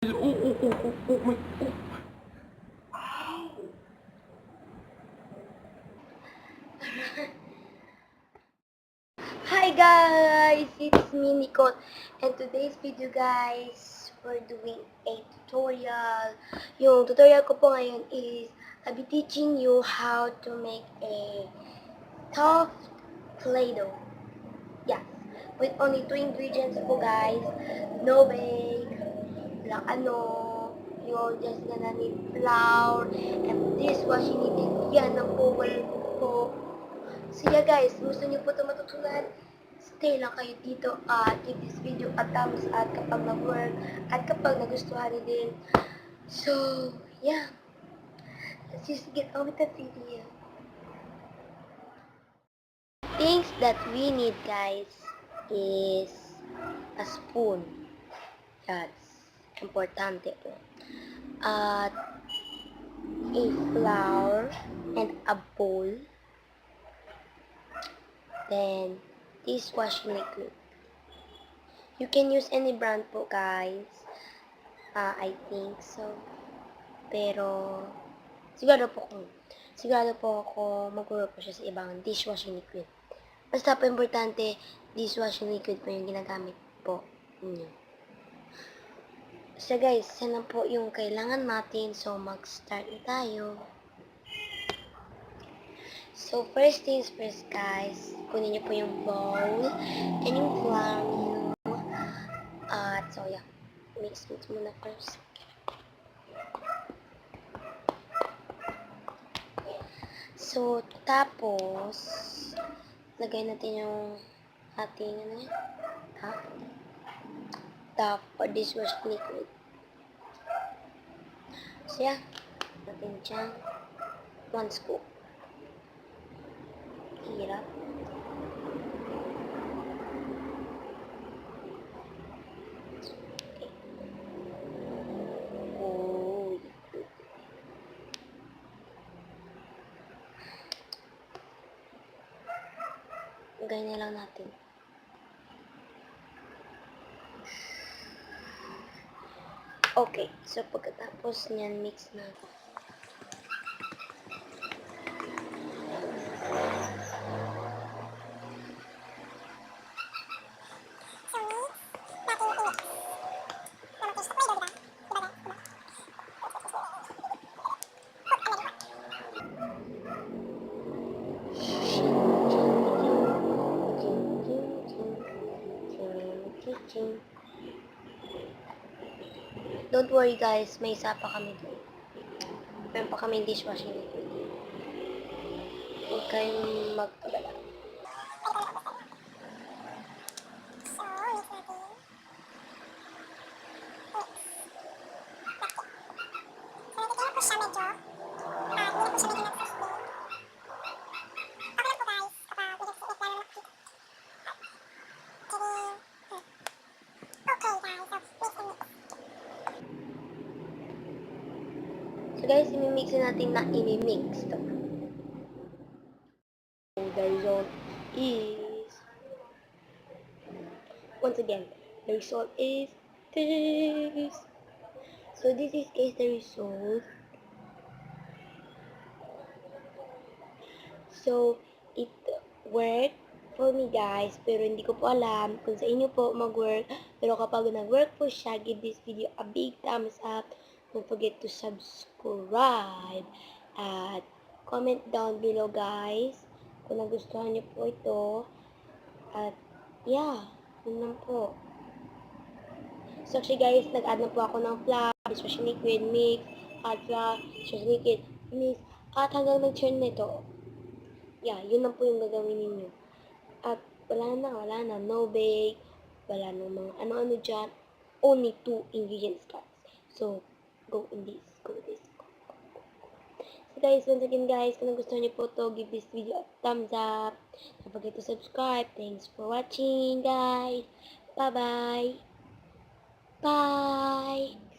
Oh my, oh. Hi guys! It's me, Nicole. And today's video guys, we're doing a tutorial. Yung tutorial ko po ngayon is, I'll be teaching you how to make a soft Play-Doh. Yes, with only 2 ingredients po guys. No bake, lang you're just gonna need flour and dishwashing liquid. Yan ang bawal po. So yeah guys, gusto niyo po ito matutunan? Stay lang kayo dito at give this video a thumbs up kapag nag-work at kapag nagustuhan niyo din. So, yeah. Let's just get on with the video. Things that we need guys is a spoon. That's importante po. At a flour and a bowl. Then, dishwashing liquid. You can use any brand po, guys. I think so. Pero, sigurado po ako mag-work po siya sa ibang dishwashing liquid. Basta po importante, dishwashing liquid po yung ginagamit po ninyo. So guys, yan lang po yung kailangan natin. So, mag-start na tayo. So, first things first, guys. Kunin niyo po yung bowl and yung flour niyo. At, so, yeah. Mix muna first. So, tapos, lagay natin yung ating, top or dishwash liquid. So, yeah. Natin dyan. 1 scoop. Hirap. Ganyan lang natin. Okay, so pagkatapos niyan, mix na. Don't worry guys, may isa pa kami doon. Meron pa kami dishwashing liquid. Huwag kayong mag-abala. So guys, imimixin natin na imimix to. So the result is, once again, the result is this. So this is guys the result. So it worked for me guys, pero hindi ko po alam kung sa inyo po mag-work. Pero kapag nag-work po siya, give this video a big thumbs up. Don't forget to subscribe at comment down below guys kung nagustuhan niyo po ito. At yeah, yun lang po. So actually guys, nag-add na po ako ng flour, dishwashing liquid, mix, add flour, dishwashing liquid, mix, at hanggang nag-turn nito. Yeah, yun lang po yung gagawin ninyo. At wala na, no bake, wala nang mga ano-ano dyan, only 2 ingredients guys. So, go in this, go this, go. So guys, once again guys, kung nagustuhan niyo po to, give this video a thumbs up. Don't forget to subscribe. Thanks for watching guys. Bye-bye. Bye.